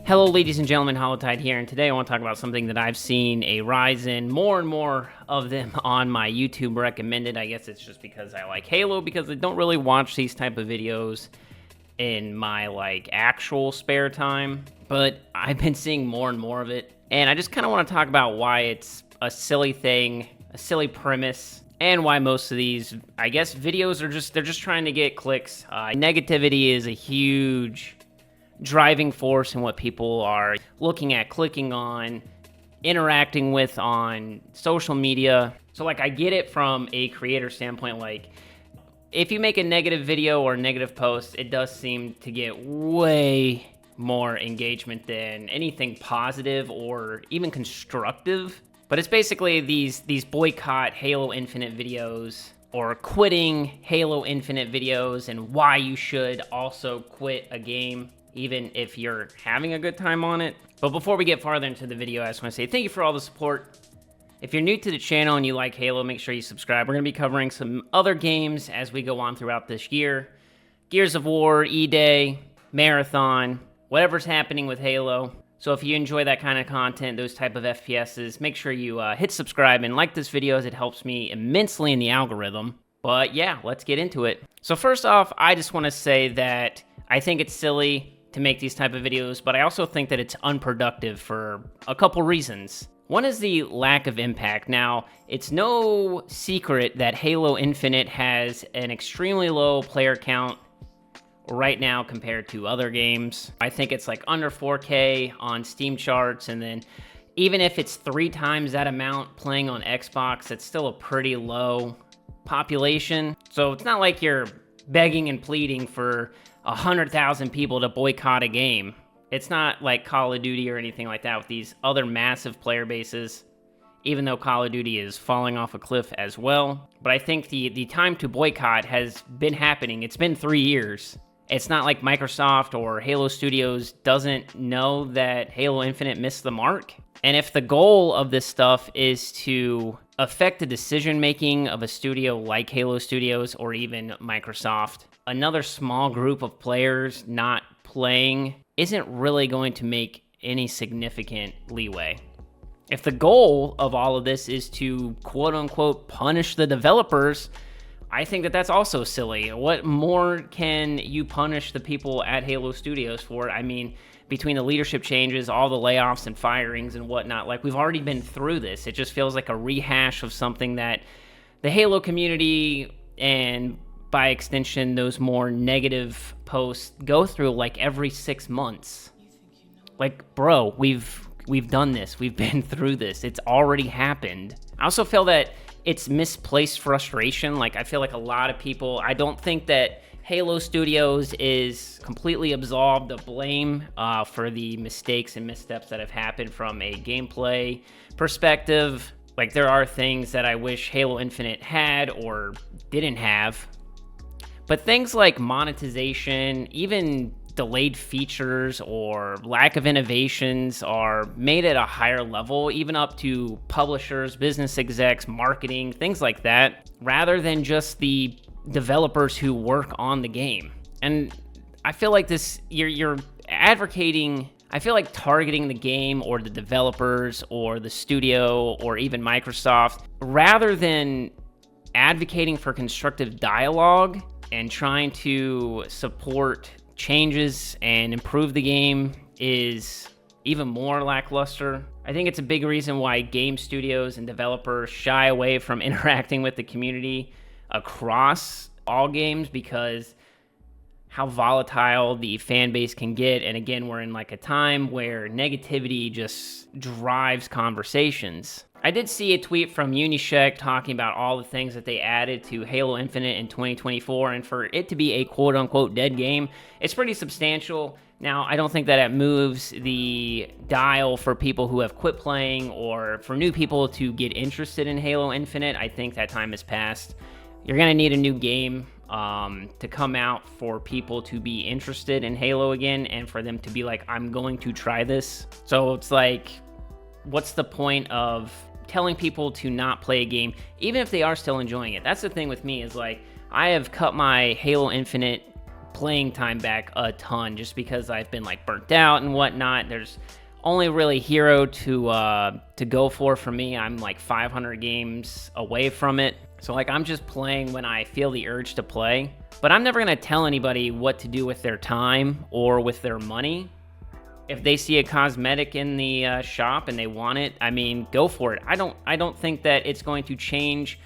Hello ladies and gentlemen, HOLLOWTIDE here, and today I want to talk about something that I've seen a rise in, more and more of them on my YouTube recommended. I guess it's just because I like Halo, because I don't really watch these type of videos in my actual spare time, but I've been seeing more and more of it, and I just kind of want to talk about why it's a silly thing, a silly premise, and why most of these, I guess, videos are they're just trying to get clicks. Negativity is a huge driving force in what people are looking at, clicking on, interacting with on social media. So I get it from a creator standpoint. If you make a negative video or a negative post, it does seem to get way more engagement than anything positive or even constructive. But it's basically these boycott Halo Infinite videos, or quitting Halo Infinite videos, and why you should also quit a game even if you're having a good time on it. But before we get farther into the video, I just want to say thank you for all the support. If you're new to the channel and you like Halo, make sure you subscribe. We're going to be covering some other games as we go on throughout this year. Gears of War, E-Day, Marathon, whatever's happening with Halo. So if you enjoy that kind of content, those type of FPSs, make sure you hit subscribe and like this video, as it helps me immensely in the algorithm. But yeah, let's get into it. So first off, I just want to say that I think it's silly to make these type of videos, but I also think that it's unproductive for a couple reasons. One is the lack of impact. Now, it's no secret that Halo Infinite has an extremely low player count right now compared to other games. I think it's under 4K on Steam charts, and then even if it's 3 times that amount playing on Xbox, it's still a pretty low population. So it's not like you're begging and pleading for 100,000 people to boycott a game. It's not like Call of Duty or anything like that with these other massive player bases, even though Call of Duty is falling off a cliff as well. But I think the time to boycott has been happening. It's been 3 years. It's not like Microsoft or Halo Studios doesn't know that Halo Infinite missed the mark. And if the goal of this stuff is to affect the decision-making of a studio like Halo Studios or even Microsoft, another small group of players not playing isn't really going to make any significant leeway. If the goal of all of this is to quote-unquote punish the developers, I think that that's also silly. What more can you punish the people at Halo Studios for? I mean, between the leadership changes, all the layoffs and firings and whatnot, we've already been through this. It just feels like a rehash of something that the Halo community, and by extension those more negative posts, go through every 6 months. Bro, we've done this. We've been through this. It's already happened. I also feel that it's misplaced frustration. I feel like a lot of people, I don't think that Halo Studios is completely absolved of blame for the mistakes and missteps that have happened from a gameplay perspective. There are things that I wish Halo Infinite had or didn't have. But things like monetization, even delayed features or lack of innovations are made at a higher level, even up to publishers, business execs, marketing, things like that, rather than just the developers who work on the game. And I feel like you're advocating, I feel like targeting the game or the developers or the studio or even Microsoft, rather than advocating for constructive dialogue and trying to support changes and improve the game, is even more lackluster. I think it's a big reason why game studios and developers shy away from interacting with the community across all games, because how volatile the fan base can get. And again, we're in a time where negativity just drives conversations. I did see a tweet from Unisheck talking about all the things that they added to Halo Infinite in 2024, and for it to be a quote-unquote dead game, it's pretty substantial. Now, I don't think that it moves the dial for people who have quit playing or for new people to get interested in Halo Infinite. I think that time has passed. You're going to need a new game to come out for people to be interested in Halo again, and for them to be I'm going to try this. So it's what's the point of telling people to not play a game, even if they are still enjoying it? That's the thing with me, is I have cut my Halo Infinite playing time back a ton just because I've been like burnt out and whatnot. There's only really Hero to go for me. I'm like 500 games away from it. So like I'm just playing when I feel the urge to play. But I'm never gonna tell anybody what to do with their time or with their money. If they see a cosmetic in the shop and they want it, I mean, go for it. I don't think that it's going to change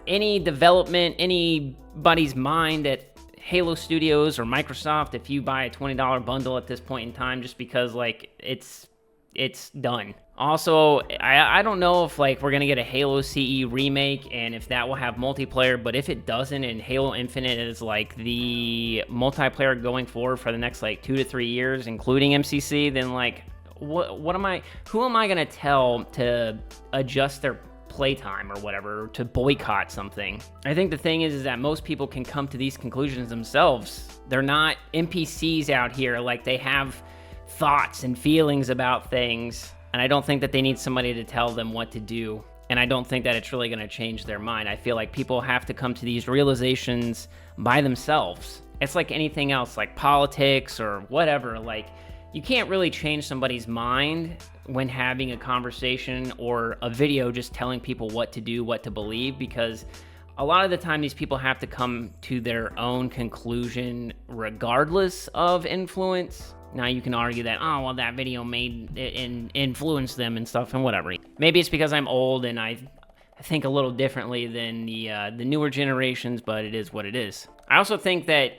any development, anybody's mind at Halo Studios or Microsoft if you buy a $20 bundle at this point in time, just because like it's done. Also, I don't know if like we're gonna get a Halo CE remake and if that will have multiplayer, but if it doesn't and Halo Infinite is like the multiplayer going forward for the next like 2 to 3 years, including MCC, then like who am I gonna tell to adjust their playtime or whatever, to boycott something? I think the thing is that most people can come to these conclusions themselves. They're not NPCs out here. Like, they have thoughts and feelings about things, and I don't think that they need somebody to tell them what to do, and I don't think that it's really going to change their mind. I feel like people have to come to these realizations by themselves. It's like anything else, like politics or whatever. Like, you can't really change somebody's mind when having a conversation or a video just telling people what to do, what to believe, because a lot of the time these people have to come to their own conclusion regardless of influence. Now you can argue that, oh, well, that video made it and influenced them and stuff and whatever. Maybe it's because I'm old and I think a little differently than the newer generations, but it is what it is. I also think that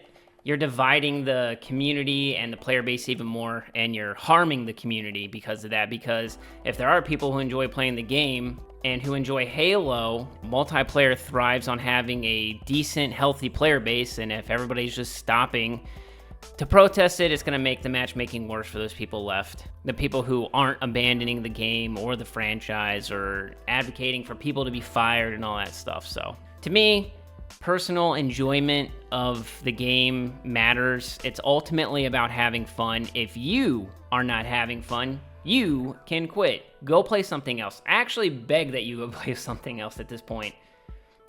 you're dividing the community and the player base even more, and you're harming the community because of that. Because if there are people who enjoy playing the game and who enjoy Halo, multiplayer thrives on having a decent, healthy player base, and if everybody's just stopping to protest it, it's going to make the matchmaking worse for those people left. The people who aren't abandoning the game or the franchise or advocating for people to be fired and all that stuff. So, to me, personal enjoyment of the game matters. It's ultimately about having fun. If you are not having fun, you can quit. Go play something else. I actually beg that you go play something else at this point.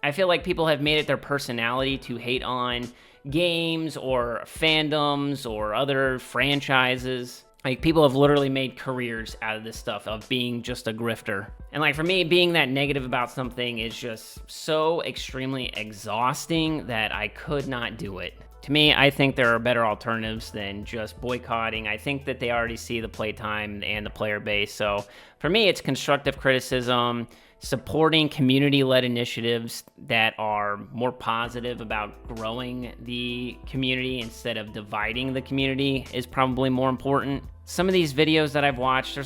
I feel like people have made it their personality to hate on games or fandoms or other franchises. Like, people have literally made careers out of this stuff, of being just a grifter. And like, for me, being that negative about something is just so extremely exhausting that I could not do it. To me, I think there are better alternatives than just boycotting. I think that they already see the playtime and the player base. So for me, it's constructive criticism, supporting community-led initiatives that are more positive about growing the community instead of dividing the community is probably more important. Some of these videos that I've watched,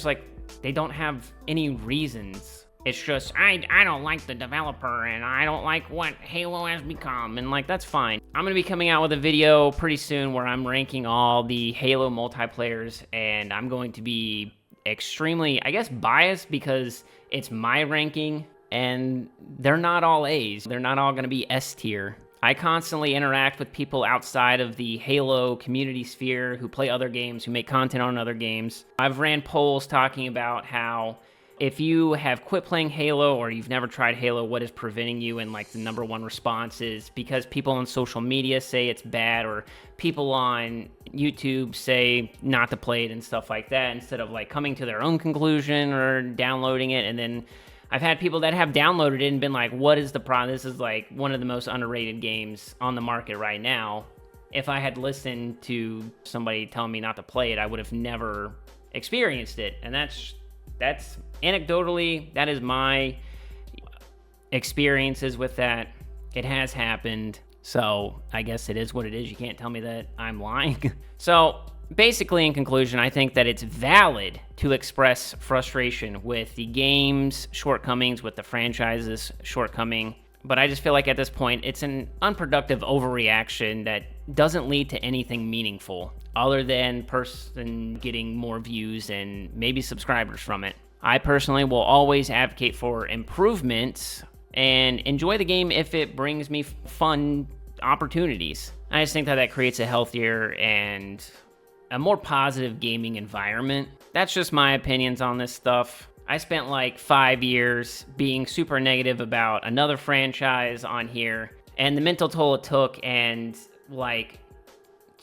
they don't have any reasons. It's just, I don't like the developer and I don't like what Halo has become, and like, that's fine. I'm gonna be coming out with a video pretty soon where I'm ranking all the Halo multiplayers, and I'm going to be extremely, I guess, biased because it's my ranking and they're not all A's. They're not all gonna be S tier. I constantly interact with people outside of the Halo community sphere who play other games, who make content on other games. I've ran polls talking about how if you have quit playing Halo or you've never tried Halo, what is preventing you? And like, the number one response is because people on social media say it's bad, or people on YouTube say not to play it and stuff like that, instead of like coming to their own conclusion or downloading it. And then I've had people that have downloaded it and been like, what is the problem? This is like one of the most underrated games on the market right now. If I had listened to somebody telling me not to play it, I would have never experienced it. And that's anecdotally, that is my experiences with that. It has happened, so I guess it is what it is. You can't tell me that I'm lying. So basically, in conclusion, I think that it's valid to express frustration with the game's shortcomings, with the franchise's shortcoming, but I just feel like at this point, it's an unproductive overreaction that doesn't lead to anything meaningful other than person getting more views and maybe subscribers from it. I personally will always advocate for improvements and enjoy the game if it brings me fun opportunities. I just think that creates a healthier and a more positive gaming environment. That's just my opinions on this stuff. I spent like 5 years being super negative about another franchise on here, and the mental toll it took, and like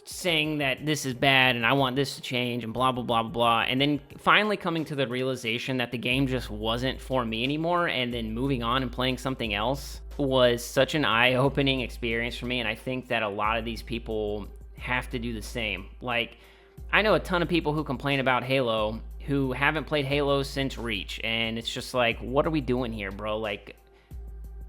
saying that this is bad and I want this to change and blah, blah, blah, blah, blah. And then finally coming to the realization that the game just wasn't for me anymore, and then moving on and playing something else was such an eye-opening experience for me. And I think that a lot of these people have to do the same. Like, I know a ton of people who complain about Halo who haven't played Halo since Reach, and it's just like, what are we doing here, bro? Like,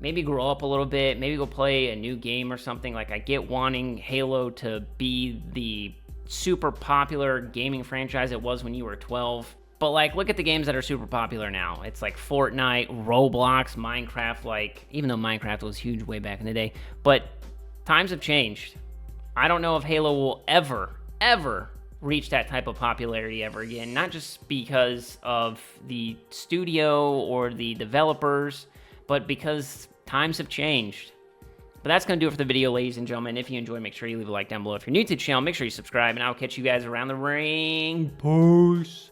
maybe grow up a little bit, maybe go play a new game or something. Like, I get wanting Halo to be the super popular gaming franchise it was when you were 12, but like, look at the games that are super popular now. It's like Fortnite, Roblox, Minecraft. Like, even though Minecraft was huge way back in the day, but times have changed. I don't know if Halo will ever reach that type of popularity ever again, not just because of the studio or the developers, but because times have changed. But that's going to do it for the video, ladies and gentlemen. If you enjoyed, make sure you leave a like down below. If you're new to the channel, make sure you subscribe, and I'll catch you guys around the ring. Peace.